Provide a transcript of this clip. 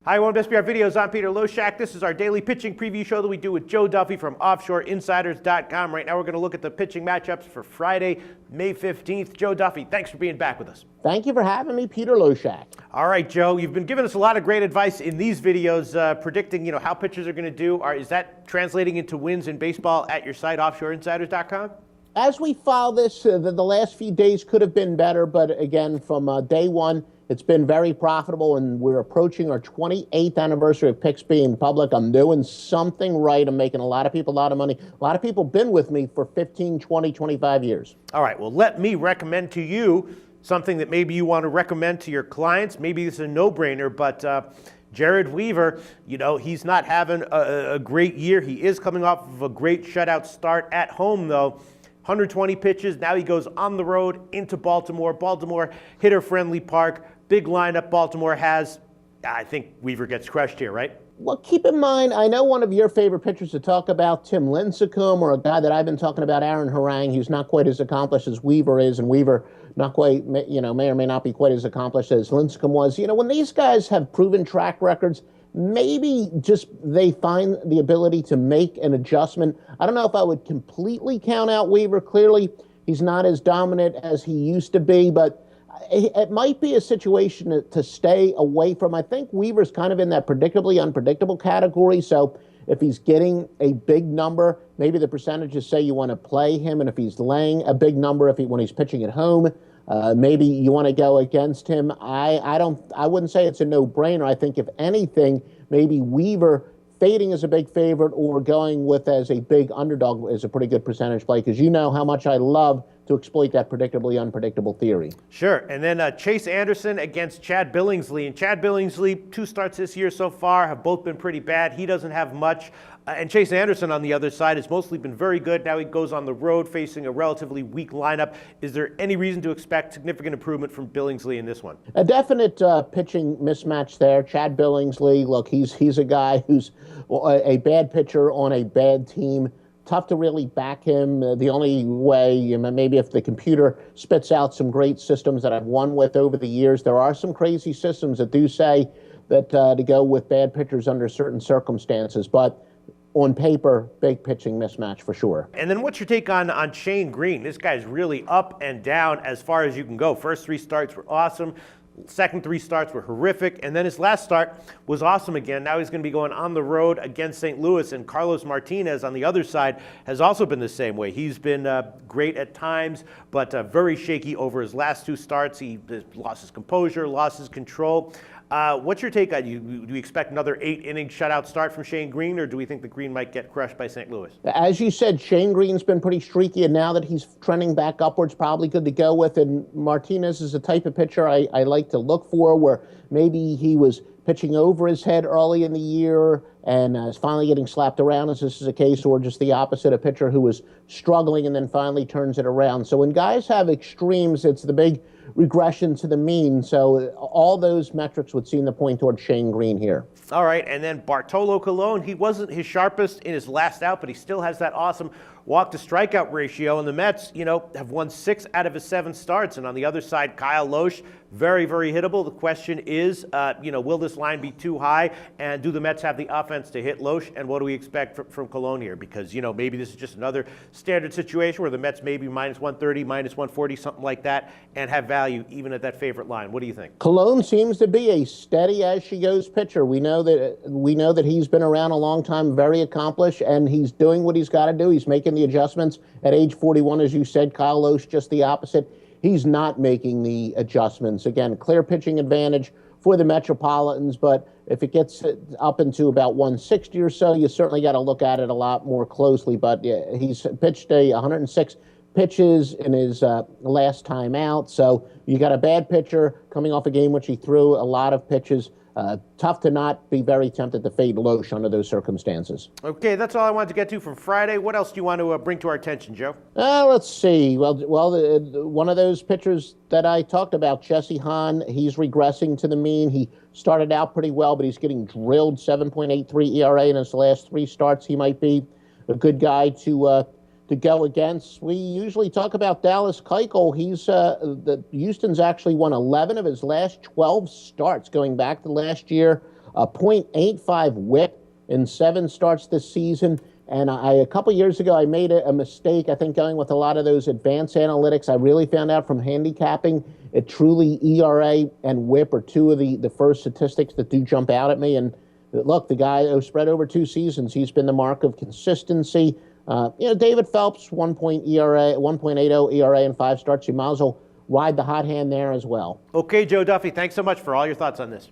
Hi, welcome to SBR Videos. I'm Peter Loshak. This is our daily pitching preview show that we do with Joe Duffy from OffshoreInsiders.com. Right now we're going to look at the pitching matchups for Friday, May 15th. Joe Duffy, thanks for being back with us. Thank you for having me, Peter Loshak. All right, Joe, you've been giving us a lot of great advice in these videos, predicting how pitchers are going to do. Is that translating into wins in baseball at your site, OffshoreInsiders.com? As we file this, the last few days could have been better, but again, from day one, it's been very profitable, and we're approaching our 28th anniversary of picks being public. I'm doing something right. I'm making a lot of people a lot of money. A lot of people have been with me for 15, 20, 25 years. All right, well, let me recommend to you something that maybe you want to recommend to your clients. Maybe it's a no-brainer, but Jared Weaver, he's not having a great year. He is coming off of a great shutout start at home, though. 120 pitches. Now he goes on the road into Baltimore. Baltimore, hitter-friendly park. Big lineup Baltimore has. I think Weaver gets crushed here, right? Well, keep in mind, I know one of your favorite pitchers to talk about, Tim Lincecum, or a guy that I've been talking about, Aaron Harang, who's not quite as accomplished as Weaver is, and Weaver not quite, may or may not be quite as accomplished as Lincecum was. When these guys have proven track records, maybe just they find the ability to make an adjustment. I don't know if I would completely count out Weaver. Clearly, he's not as dominant as he used to be, but it might be a situation to stay away from. I think Weaver's kind of in that predictably unpredictable category, so if he's getting a big number, maybe the percentages say you want to play him, and if he's laying a big number, when he's pitching at home, maybe you want to go against him. I wouldn't say it's a no-brainer. I think if anything, maybe Weaver fading as a big favorite or going with as a big underdog is a pretty good percentage play, because you know how much I love to exploit that predictably unpredictable theory. Sure. And then Chase Anderson against Chad Billingsley. And Chad Billingsley, 2 starts this year so far, have both been pretty bad. He doesn't have much. And Chase Anderson on the other side has mostly been very good. Now he goes on the road facing a relatively weak lineup. Is there any reason to expect significant improvement from Billingsley in this one? A definite pitching mismatch there. Chad Billingsley, look, he's a guy who's a bad pitcher on a bad team. Tough to really back him. The only way, maybe if the computer spits out some great systems that I've won with over the years. There are some crazy systems that do say that to go with bad pitchers under certain circumstances, but on paper, big pitching mismatch for sure. And then what's your take on Shane Green? This guy's really up and down as far as you can go. First 3 starts were awesome. Second 3 starts were horrific, and then his last start was awesome again. Now he's going to be going on the road against St. Louis, and Carlos Martinez on the other side has also been the same way. He's been great at times, but very shaky over his last 2 starts. He lost his composure, lost his control. What's your take on do you expect another 8-inning shutout start from Shane Green, or do we think the Green might get crushed by St. Louis? As you said, Shane Green's been pretty streaky, and now that he's trending back upwards, probably good to go with. And Martinez is the type of pitcher I like to look for, where maybe he was pitching over his head early in the year and is finally getting slapped around, as this is the case, or just the opposite, a pitcher who was struggling and then finally turns it around. So when guys have extremes, it's the big regression to the mean. So all those metrics would seem to point towards Shane Green here. All right, and then Bartolo Colon, he wasn't his sharpest in his last out, but he still has that awesome walk-to-strikeout ratio. And the Mets, have won 6 out of his 7 starts. And on the other side, Kyle Losh, very, very hittable. The question is, will this line be too high? And do the Mets have the offense to hit Losh? And what do we expect from Colon here? Because, maybe this is just another standard situation where the Mets maybe minus 130, minus 140, something like that, and have value even at that favorite line. What do you think? Colon seems to be a steady-as-she-goes pitcher. We know that he's been around a long time, very accomplished, and he's doing what he's got to do. He's making the adjustments at age 41, as you said. Kyle Losh, just the opposite. He's not making the adjustments. Again, clear pitching advantage for the Metropolitans, but if it gets up into about 160 or so, you certainly got to look at it a lot more closely. But yeah, he's pitched 106 pitches in his last time out, so you got a bad pitcher coming off a game which he threw a lot of pitches. Tough to not be very tempted to fade Losh under those circumstances. Okay, that's all I wanted to get to from Friday. What else do you want to bring to our attention, Joe? Let's see. Well, one of those pitchers that I talked about, Jesse Hahn, he's regressing to the mean. He started out pretty well, but he's getting drilled. 7.83 ERA in his last 3 starts. He might be a good guy to go against. We usually talk about Dallas Keuchel. Houston's actually won 11 of his last 12 starts going back to last year. a .85 whip in 7 starts this season. And a couple years ago, I made a mistake, I think, going with a lot of those advanced analytics. I really found out from handicapping, it truly ERA and whip are two of the first statistics that do jump out at me. And look, the guy spread over 2 seasons, he's been the mark of consistency. David Phelps, 1.80 ERA in 5 starts. You might as well ride the hot hand there as well. Okay, Joe Duffy, thanks so much for all your thoughts on this.